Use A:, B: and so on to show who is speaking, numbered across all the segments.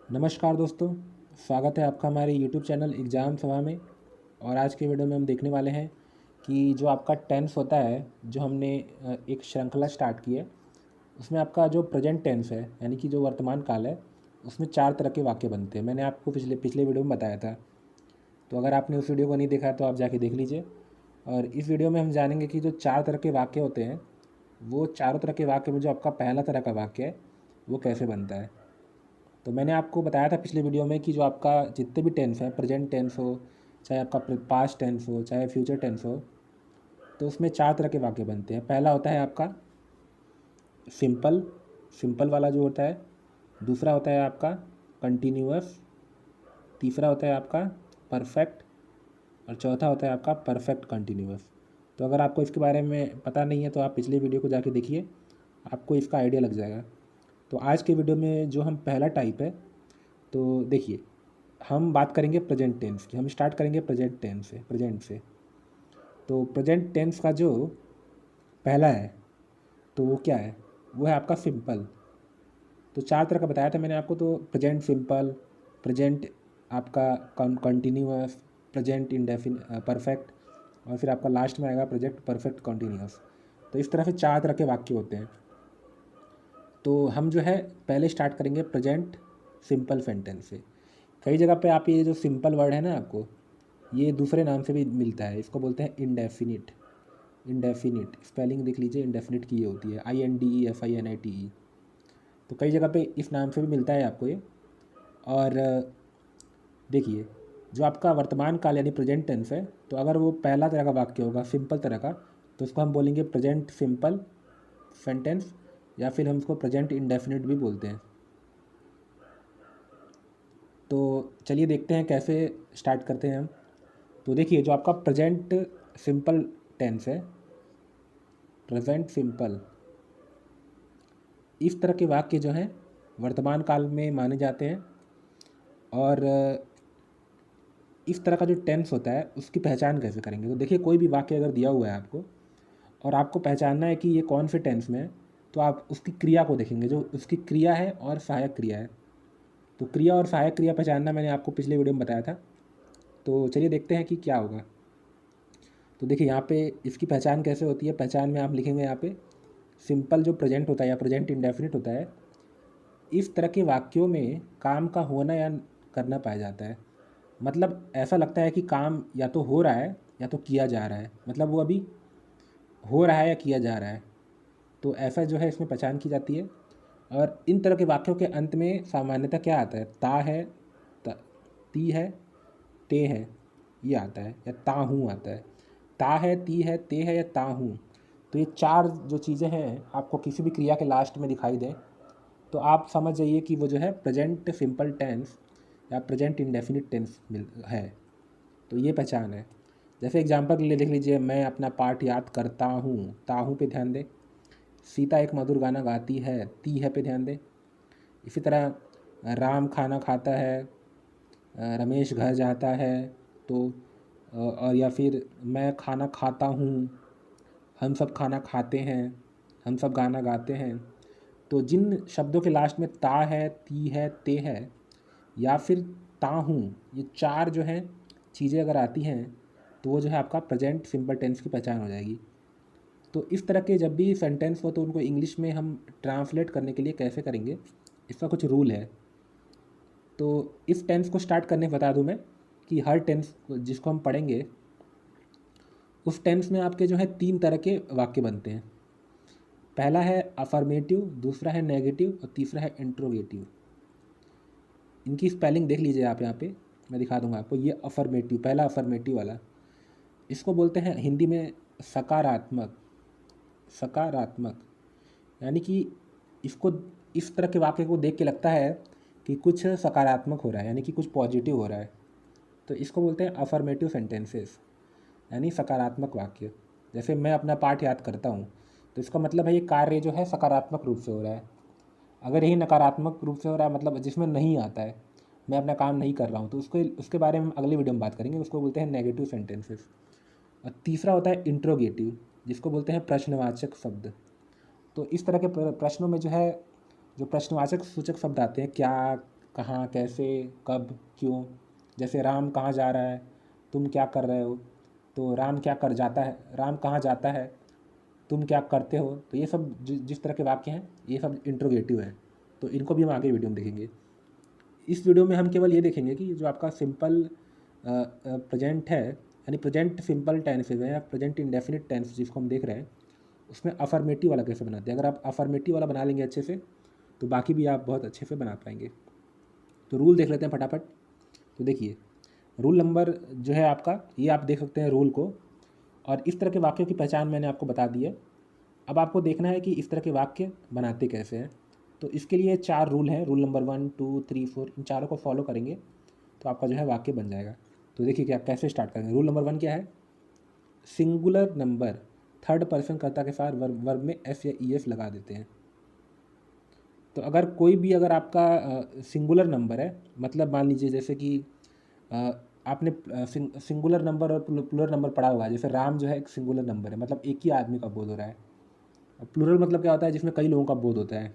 A: नमस्कार दोस्तों, स्वागत है आपका हमारे यूट्यूब चैनल एग्ज़ाम सभा में। और आज के वीडियो में हम देखने वाले हैं कि जो आपका टेंस होता है, जो हमने एक श्रृंखला स्टार्ट की है, उसमें आपका जो प्रेजेंट टेंस है यानी कि जो वर्तमान काल है, उसमें 4 तरह के वाक्य बनते हैं। मैंने आपको पिछले पिछले वीडियो में बताया था। तो अगर आपने उस वीडियो को नहीं देखा तो आप जाके देख लीजिए। और इस वीडियो में हम जानेंगे कि जो 4 तरह के वाक्य होते हैं, वो चारों तरह के वाक्य में जो आपका पहला तरह का वाक्य है, वो कैसे बनता है। तो मैंने आपको बताया था पिछले वीडियो में कि जो आपका जितने भी टेंस हैं, प्रेजेंट टेंस हो, चाहे आपका पास्ट टेंस हो, चाहे फ्यूचर टेंस हो, तो उसमें 4 तरह के वाक्य बनते हैं। पहला होता है आपका सिंपल, सिंपल वाला जो होता है। दूसरा होता है आपका कंटिन्यूअस। तीसरा होता है आपका परफेक्ट। और चौथा होता है आपका परफेक्ट कंटिन्यूअस। तो अगर आपको इसके बारे में पता नहीं है तो आप पिछले वीडियो को जाके देखिए, आपको इसका आइडिया लग जाएगा। तो आज के वीडियो में जो हम पहला टाइप है, तो देखिए, हम बात करेंगे प्रेजेंट टेंस की। हम स्टार्ट करेंगे प्रेजेंट टेंस से, प्रेजेंट से। तो प्रेजेंट टेंस का जो पहला है, तो वो क्या है? वो है आपका सिंपल। तो 4 तरह का बताया था मैंने आपको। तो प्रेजेंट सिंपल, प्रेजेंट आपका कंटिन्यूअस, प्रेजेंट इंडेफिन परफेक्ट, और फिर आपका लास्ट में आएगा प्रेजेंट परफेक्ट कंटिन्यूअस। तो इस तरह से 4 तरह के वाक्य होते हैं। तो हम जो है पहले स्टार्ट करेंगे प्रेजेंट सिंपल सेंटेंस से। कई जगह पे आप ये जो सिंपल वर्ड है ना, आपको ये दूसरे नाम से भी मिलता है। इसको बोलते हैं इंडेफिनिट। इंडेफिनिट स्पेलिंग देख लीजिए, इंडेफिनिट की ये होती है INDEFINITE। तो कई जगह पे इस नाम से भी मिलता है आपको ये। और देखिए, जो आपका वर्तमान काल यानी प्रेजेंट टेंस है, तो अगर वो पहला तरह का वाक्य होगा सिंपल तरह का, तो उसको हम बोलेंगे प्रेजेंट सिंपल सेंटेंस, या फिर हम उसको प्रेजेंट इंडेफिनिट भी बोलते हैं। तो चलिए देखते हैं कैसे स्टार्ट करते हैं हम। तो देखिए, जो आपका प्रेजेंट सिंपल टेंस है, प्रेजेंट सिंपल, इस तरह के वाक्य जो हैं वर्तमान काल में माने जाते हैं। और इस तरह का जो टेंस होता है उसकी पहचान कैसे करेंगे? तो देखिए, कोई भी वाक्य अगर दिया हुआ है आपको और आपको पहचानना है कि ये कौन से टेंस में है, तो आप उसकी क्रिया को देखेंगे, जो उसकी क्रिया है और सहायक क्रिया है। तो क्रिया और सहायक क्रिया पहचानना मैंने आपको पिछले वीडियो में बताया था। तो चलिए देखते हैं कि क्या होगा। तो देखिए, यहाँ पे इसकी पहचान कैसे होती है। पहचान में आप लिखेंगे यहाँ पे सिंपल जो प्रेजेंट होता है या प्रेजेंट इंडेफिनिट होता है, इस तरह के वाक्यों में काम का होना या करना पाया जाता है। मतलब ऐसा लगता है कि काम या तो हो रहा है या तो किया जा रहा है, मतलब वो अभी हो रहा है या किया जा रहा है। तो ऐसा जो है इसमें पहचान की जाती है। और इन तरह के वाक्यों के अंत में सामान्यतः क्या आता है? ता है, ती है, ते है, ये आता है, या ता हूँ आता है। ता है, ती है, ते है या ता हूँ। तो ये 4 जो चीज़ें हैं आपको किसी भी क्रिया के लास्ट में दिखाई दें, तो आप समझ जाइए कि वो जो है प्रेजेंट सिंपल टेंस या प्रेजेंट इंडेफिनिट टेंस है। तो ये पहचान है। जैसे एग्जांपल के लिए देख लीजिए, मैं अपना पाठ याद करता हूँ, ताहू पे ध्यान दें। सीता एक मधुर गाना गाती है, ती है पे ध्यान दें। इसी तरह राम खाना खाता है, रमेश घर जाता है। तो और या फिर मैं खाना खाता हूँ, हम सब खाना खाते हैं, हम सब गाना गाते हैं। तो जिन शब्दों के लास्ट में ता है, ती है, ते है, या फिर ता हूँ, ये 4 जो हैं चीज़ें अगर आती हैं, तो वो जो है आपका प्रेजेंट सिंपल टेंस की पहचान हो जाएगी। तो इस तरह के जब भी सेंटेंस हो तो उनको इंग्लिश में हम ट्रांसलेट करने के लिए कैसे करेंगे, इसका कुछ रूल है। तो इस टेंस को स्टार्ट करने बता दूं मैं कि हर टेंस जिसको हम पढ़ेंगे, उस टेंस में आपके जो है 3 तरह के वाक्य बनते हैं। पहला है अफर्मेटिव, दूसरा है नेगेटिव और तीसरा है इंट्रोगेटिव। इनकी स्पेलिंग देख लीजिए आप यहाँ पे, मैं दिखा दूंगा आपको। ये अफर्मेटिव, पहला अफर्मेटिव वाला, इसको बोलते हैं हिंदी में सकारात्मक। सकारात्मक यानी कि इसको, इस तरह के वाक्य को देख के लगता है कि कुछ सकारात्मक हो रहा है, यानी कि कुछ पॉजिटिव हो रहा है। तो इसको बोलते हैं अफर्मेटिव सेंटेंसेस, यानी सकारात्मक वाक्य। जैसे मैं अपना पाठ याद करता हूँ, तो इसका मतलब है ये कार्य जो है सकारात्मक रूप से हो रहा है। अगर यही नकारात्मक रूप से हो रहा है, मतलब जिसमें नहीं आता है, मैं अपना काम नहीं कर रहा हूँ, तो उसके उसके बारे में हम अगले वीडियो में बात करेंगे। उसको बोलते हैं नेगेटिव सेंटेंसेस। और तीसरा होता है इंट्रोगेटिव, जिसको बोलते हैं प्रश्नवाचक शब्द। तो इस तरह के प्रश्नों में जो है, जो प्रश्नवाचक सूचक शब्द आते हैं, क्या, कहाँ, कैसे, कब, क्यों। जैसे राम कहाँ जा रहा है, तुम क्या कर रहे हो, तो राम क्या कर जाता है, राम कहाँ जाता है, तुम क्या करते हो। तो ये सब जिस तरह के वाक्य हैं ये सब इंट्रोगेटिव हैं, तो इनको भी हम आगे वीडियो में देखेंगे। इस वीडियो में हम केवल ये देखेंगे कि जो आपका सिंपल प्रेजेंट है, यानी प्रेजेंट सिंपल टेंसेज है या प्रेजेंट इंडेफिनिट टेंस जिसको हम देख रहे हैं, उसमें अफर्मेटिव वाला कैसे बनाते हैं। अगर आप अफर्मेटिव वाला बना लेंगे अच्छे से तो बाकी भी आप बहुत अच्छे से बना पाएंगे। तो रूल देख लेते हैं फटाफट। तो देखिए, रूल नंबर जो है आपका, ये आप देख सकते हैं रूल को, और इस तरह के वाक्यों की पहचान मैंने आपको बता दी है। अब आपको देखना है कि इस तरह के वाक्य बनाते कैसे हैं। तो इसके लिए 4 रूल हैं, रूल नंबर 1, 2, 3, 4, इन चारों को फॉलो करेंगे तो आपका जो है वाक्य बन जाएगा। तो देखिए क्या कैसे स्टार्ट करेंगे। रूल नंबर 1 क्या है, सिंगुलर नंबर थर्ड पर्सन कर्ता के साथ वर्ब में एस या ई एस लगा देते हैं। तो अगर कोई भी अगर आपका सिंगुलर नंबर है, मतलब मान लीजिए जैसे कि आपने सिंगुलर नंबर और प्लूरल नंबर पढ़ा होगा। जैसे राम जो है एक सिंगुलर नंबर है, मतलब एक ही आदमी का बोध हो रहा है। और प्लूरल मतलब क्या होता है, जिसमें कई लोगों का बोध होता है,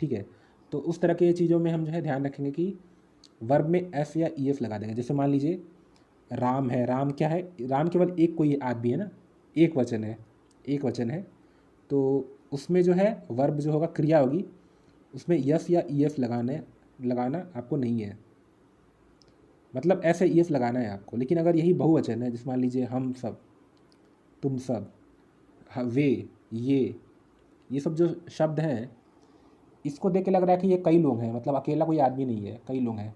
A: ठीक है। तो उस तरह की चीज़ों में हम जो है ध्यान रखेंगे कि वर्ब में एस या ई एस लगा देंगे। जैसे मान लीजिए राम है, राम क्या है, राम केवल एक कोई आदमी है ना, एक वचन है, एक वचन है। तो उसमें जो है वर्ब जो होगा क्रिया होगी, उसमें यस या ई एस लगाना आपको नहीं है, मतलब ऐसे ई एस लगाना है आपको। लेकिन अगर यही बहुवचन है, जैसे मान लीजिए हम सब, तुम सब, वे, ये सब जो शब्द हैं, इसको देख के लग रहा है कि ये कई लोग हैं, मतलब अकेला कोई आदमी नहीं है, कई लोग हैं।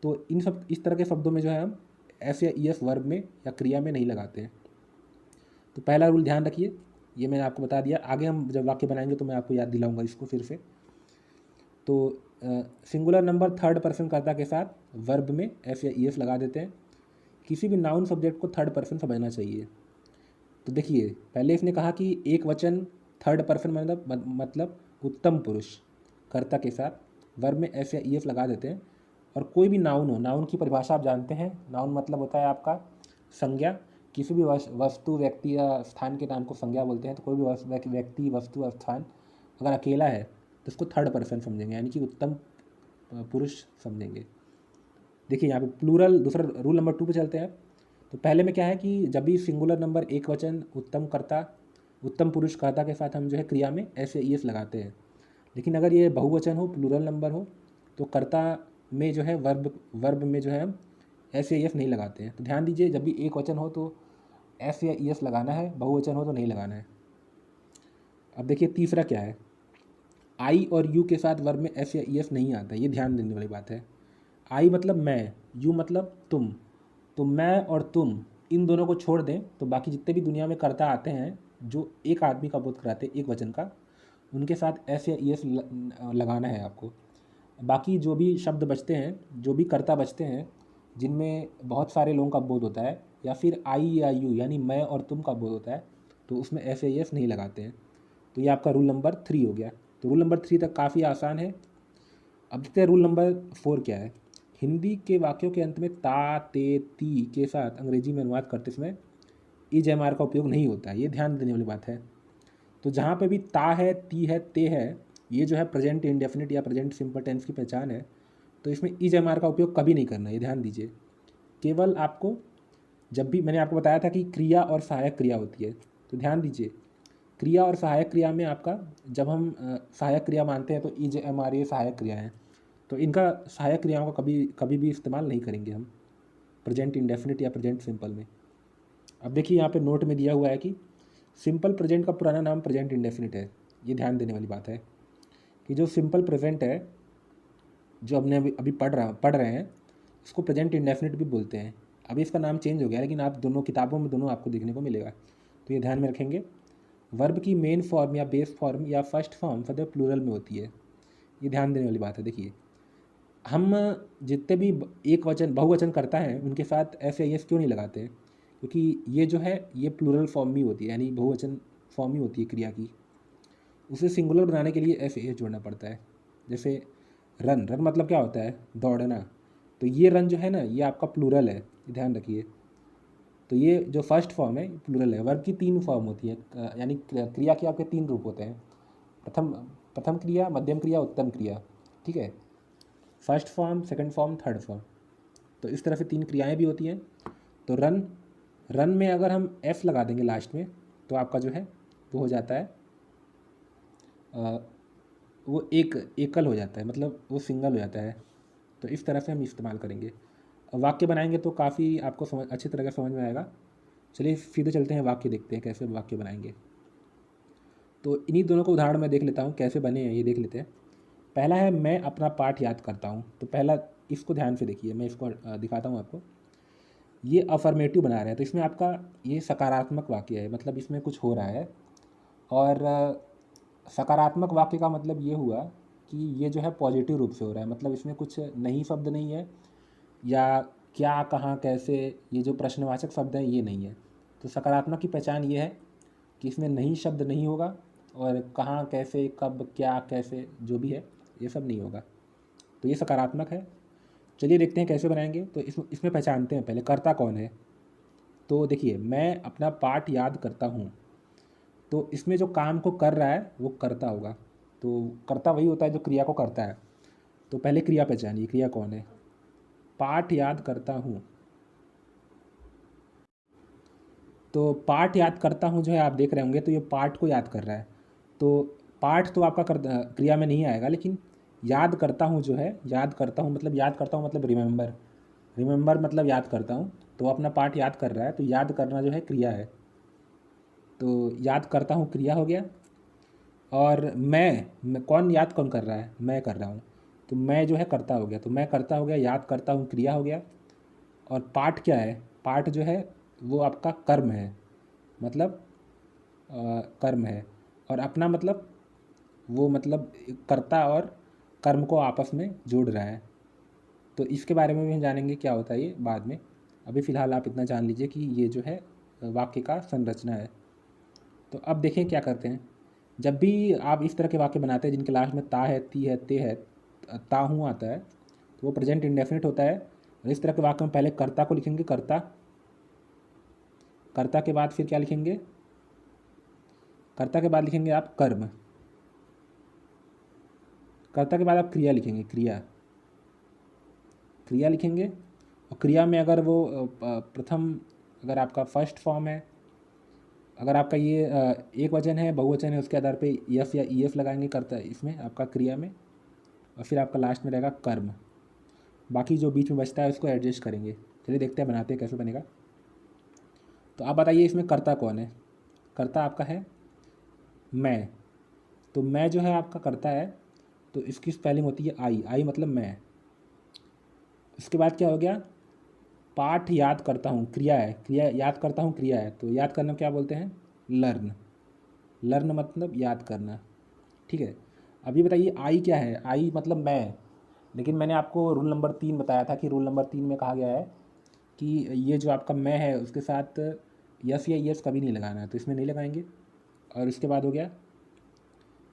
A: तो इन सब इस तरह के शब्दों में जो है हम एस या ई एस वर्ब में या क्रिया में नहीं लगाते हैं। तो पहला रूल ध्यान रखिए, ये मैंने आपको बता दिया। आगे हम जब वाक्य बनाएंगे तो मैं आपको याद दिलाऊंगा इसको फिर से। तो सिंगुलर नंबर थर्ड पर्सन कर्ता के साथ वर्ब में एस या ई एस लगा देते हैं। किसी भी नाउन सब्जेक्ट को थर्ड पर्सन समझना चाहिए। तो देखिए, पहले इसने कहा कि एक वचन थर्ड पर्सन मतलब उत्तम पुरुष कर्ता के साथ वर्ब में एस या ई एस लगा देते हैं। और कोई भी नाउन हो, नाउन की परिभाषा आप जानते हैं, नाउन मतलब होता है आपका संज्ञा। किसी भी वस्तु, व्यक्ति या स्थान के नाम को संज्ञा बोलते हैं। तो कोई भी व्यक्ति, वस्तु, स्थान अगर अकेला है तो उसको थर्ड पर्सन समझेंगे, यानी कि उत्तम पुरुष समझेंगे। देखिए यहाँ पे प्लूरल, दूसरा रूल नंबर 2 पे चलते हैं। तो पहले में क्या है कि जब भी सिंगुलर नंबर एक वचन उत्तम पुरुष कर्ता के साथ हम जो है क्रिया में एस या ई एस लगाते हैं। लेकिन अगर ये बहुवचन हो, प्लूरल नंबर हो, तो कर्ता में जो है वर्ब में जो है हम एस या ई एस नहीं लगाते हैं। तो ध्यान दीजिए, जब भी एक वचन हो तो एस या ई एस लगाना है, बहुवचन हो तो नहीं लगाना है। अब देखिए तीसरा क्या है, आई और यू के साथ वर्ब में एस या ई एस नहीं आता, ये ध्यान देने वाली बात है। आई मतलब मैं, यू मतलब तुम। तो मैं और तुम इन दोनों को छोड़ दें तो बाकी जितने भी दुनिया में कर्ता आते हैं जो एक आदमी का बोध कराते हैं, एक वचन का, उनके साथ एस या ई एस लगाना है आपको। बाकी जो भी शब्द बचते हैं, जो भी कर्ता बचते हैं जिनमें बहुत सारे लोगों का बोध होता है, या फिर आई या यू यानी मैं और तुम का बोध होता है, तो उसमें एस या ई एस नहीं लगाते हैं। तो ये आपका रूल नंबर 3 हो गया। तो रूल नंबर 3 तक काफ़ी आसान है। अब देखते हैं रूल नंबर 4 क्या है। हिंदी के वाक्यों के अंत में ता, ते, ती के साथ अंग्रेजी में अनुवाद करते समय ई जे एम आर का उपयोग नहीं होता है, ये ध्यान देने वाली बात है। तो जहाँ पे भी ता है, ती है, ते है, ये जो है प्रेजेंट इंडेफिनिट या प्रेजेंट सिंपल टेंस की पहचान है। तो इसमें ई जे एम आर का उपयोग कभी नहीं करना, ये ध्यान दीजिए। केवल आपको, जब भी मैंने आपको बताया था कि क्रिया और सहायक क्रिया होती है, तो ध्यान दीजिए, क्रिया और सहायक क्रिया में आपका, जब हम सहायक क्रिया मानते हैं तो ई जे एम आर ये सहायक क्रिया है, तो इनका सहायक क्रियाओं का कभी कभी भी इस्तेमाल नहीं करेंगे हम प्रेजेंट इंडेफिनिट या प्रेजेंट सिंपल में। अब देखिए यहाँ पे नोट में दिया हुआ है कि सिंपल प्रेजेंट का पुराना नाम प्रेजेंट इंडेफिनिट है। ये ध्यान देने वाली बात है कि जो सिंपल प्रेजेंट है, जो हमने अभी पढ़ रहे हैं, उसको प्रेजेंट इंडेफिनिट भी बोलते हैं। अभी इसका नाम चेंज हो गया है, लेकिन आप दोनों किताबों में दोनों आपको देखने को मिलेगा। तो ये ध्यान में रखेंगे। वर्ब की मेन फॉर्म या बेस फॉर्म या फर्स्ट फॉर्म सदैव प्लूरल में होती है, ये ध्यान देने वाली बात है। देखिए, हम जितने भी एक वचन बहुवचन करता है उनके साथ एस या एस क्यों नहीं लगाते हैं, क्योंकि ये जो है ये प्लूरल फॉर्म ही होती है, यानी बहुवचन फॉर्म ही होती है क्रिया की। उसे सिंगुलर बनाने के लिए एस एस जोड़ना पड़ता है। जैसे रन, रन मतलब क्या होता है, दौड़ना। तो ये रन जो है ना, ये आपका प्लूरल है, ध्यान रखिए। तो ये जो फर्स्ट फॉर्म है प्लूरल है। वर्ब की 3 फॉर्म होती है, यानी क्रिया के आपके 3 रूप होते हैं। प्रथम प्रथम क्रिया, मध्यम क्रिया, उत्तम क्रिया, ठीक है। First form, second form, third form. तो इस तरह से 3 क्रियाएं भी होती हैं। तो रन, रन में अगर हम एफ लगा देंगे लास्ट में तो आपका जो है वो हो जाता है वो एकल हो जाता है, मतलब वो सिंगल हो जाता है। तो इस तरह से हम इस्तेमाल करेंगे। वाक्य बनाएंगे तो काफ़ी आपको अच्छी तरह से समझ में आएगा। चलिए सीधे चलते हैं, वाक्य देखते हैं कैसे वाक्य बनाएंगे। तो इन्हीं दोनों को उदाहरण मैं देख लेता हूँ कैसे बने हैं, ये देख लेते हैं। पहला है मैं अपना पाठ याद करता हूँ। तो पहला इसको ध्यान से देखिए, मैं इसको दिखाता हूँ आपको। ये अफर्मेटिव बना रहे हैं तो इसमें आपका ये सकारात्मक वाक्य है, मतलब इसमें कुछ हो रहा है। और सकारात्मक वाक्य का मतलब ये हुआ कि ये जो है पॉजिटिव रूप से हो रहा है, मतलब इसमें कुछ नहीं शब्द नहीं है, या क्या, कहाँ, कैसे, ये जो प्रश्नवाचक शब्द हैं ये नहीं है। तो सकारात्मक की पहचान ये है कि इसमें नहीं शब्द नहीं होगा, और कहाँ, कैसे, कब, क्या, कैसे, जो भी है ये सब नहीं होगा। तो ये सकारात्मक है। चलिए देखते हैं कैसे बनाएंगे। तो इसमें पहचानते हैं पहले कर्ता कौन है। तो देखिए, मैं अपना पाठ याद करता हूँ, तो इसमें जो काम को कर रहा है वो कर्ता होगा। तो कर्ता वही होता है जो क्रिया को करता है। तो पहले क्रिया पहचानिए, क्रिया कौन है। पाठ याद करता हूँ, तो पाठ याद करता हूँ जो है आप देख रहे होंगे, तो ये पाठ को याद कर रहा है। तो पाठ तो आपका क्रिया में नहीं आएगा, लेकिन याद करता हूँ जो है, याद करता हूँ मतलब, याद करता हूँ मतलब रिमेंबर, रिमेंबर मतलब याद करता हूँ। तो अपना पाठ याद कर रहा है, तो याद करना जो है क्रिया है। तो याद करता हूँ क्रिया हो गया। और मैं कौन कर रहा है, मैं कर रहा हूँ। तो मैं जो है कर्ता हो गया, तो मैं कर्ता हो गया, याद करता हूँ क्रिया हो गया। और पाठ क्या है, पाठ जो है वो आपका कर्म है, मतलब कर्म है। और अपना मतलब वो मतलब कर्ता और कर्म को आपस में जोड़ रहा है। तो इसके बारे में भी हम जानेंगे क्या होता है ये बाद में। अभी फ़िलहाल आप इतना जान लीजिए कि ये जो है वाक्य का संरचना है। तो अब देखें क्या करते हैं। जब भी आप इस तरह के वाक्य बनाते हैं जिनके लास्ट में ता है, ती है, ते है, ता हूँ आता है, तो वो प्रेजेंट इंडेफिनिट होता है। और इस तरह के वाक्य में पहले कर्ता को लिखेंगे, कर्ता, कर्ता के बाद फिर क्या लिखेंगे, कर्ता के बाद लिखेंगे आप कर्म, कर्ता के बाद आप क्रिया लिखेंगे, क्रिया, क्रिया लिखेंगे। और क्रिया में अगर वो प्रथम, अगर आपका फर्स्ट फॉर्म है, अगर आपका ये एक वचन है, बहुवचन है, उसके आधार पे एफ या ई एफ लगाएंगे कर्ता इसमें आपका क्रिया में। और फिर आपका लास्ट में रहेगा कर्म। बाकी जो बीच में बचता है उसको एडजस्ट करेंगे। चलिए देखते हैं बनाते हैं कैसे बनेगा। तो आप बताइए इसमें कर्ता कौन है। कर्ता आपका है मैं। तो मैं जो है आपका कर्ता है, तो इसकी स्पेलिंग होती है आई, आई मतलब मैं। उसके बाद क्या हो गया, पाठ याद करता हूँ क्रिया है, क्रिया याद करता हूँ क्रिया है। तो याद करना क्या बोलते हैं, लर्न, लर्न मतलब याद करना। ठीक है। अब ये बताइए आई क्या है, आई मतलब मैं। लेकिन मैंने आपको रूल नंबर 3 बताया था कि रूल नंबर 3 में कहा गया है कि ये जो आपका मैं है उसके साथ यस या यस कभी नहीं लगाना है, तो इसमें नहीं लगाएंगे। और उसके बाद हो गया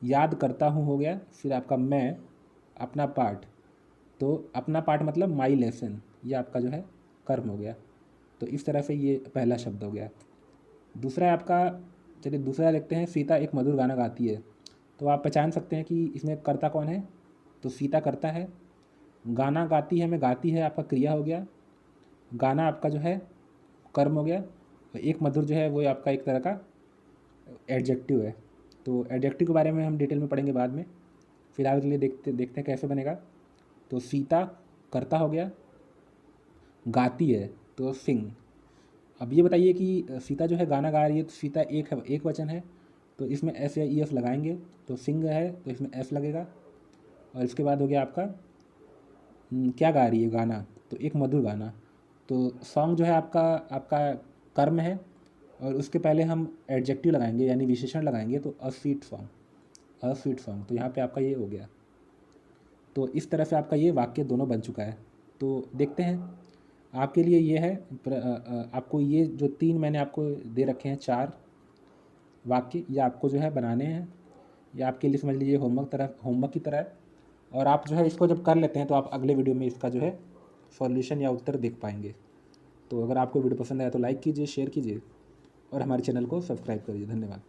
A: याद करता हूँ हो गया, फिर आपका मैं, अपना पाठ। तो अपना पाठ मतलब माई लेसन, ये आपका जो है कर्म हो गया। तो इस तरह से ये पहला शब्द हो गया। दूसरा है आपका, चलिए दूसरा देखते हैं, सीता एक मधुर गाना गाती है। तो आप पहचान सकते हैं कि इसमें कर्ता कौन है। तो सीता कर्ता है, गाना गाती है में गाती है आपका क्रिया हो गया, गाना आपका जो है कर्म हो गया। एक मधुर जो है वो आपका एक तरह का एडजेक्टिव है। तो एडजेक्टिव के बारे में हम डिटेल में पढ़ेंगे बाद में। फिलहाल के लिए देखते देखते हैं कैसे बनेगा। तो सीता कर्ता हो गया, गाती है तो सिंग। अब ये बताइए कि सीता जो है गाना गा रही है, तो सीता एक है, एक वचन है, तो इसमें एस या ई एफ लगाएंगे। तो सिंग है तो इसमें एस लगेगा। और इसके बाद हो गया आपका क्या गा रही है, गाना, तो एक मधुर गाना। तो सॉन्ग जो है आपका आपका कर्म है। और उसके पहले हम एडजेक्टिव लगाएंगे यानी विशेषण लगाएंगे, तो a sweet song, a sweet song. तो यहाँ पे आपका ये हो गया। तो इस तरह से आपका ये वाक्य दोनों बन चुका है। तो देखते हैं आपके लिए ये है आपको ये जो 3 मैंने आपको दे रखे हैं 4 वाक्य, ये आपको जो है बनाने हैं। ये आपके लिए समझ लीजिए होमवर्क की तरह है। और आप जो है इसको जब कर लेते हैं तो आप अगले वीडियो में इसका जो है सॉल्यूशन या उत्तर देख पाएंगे। तो अगर आपको वीडियो पसंद आया तो लाइक कीजिए, शेयर कीजिए और हमारे चैनल को सब्सक्राइब करिए। धन्यवाद।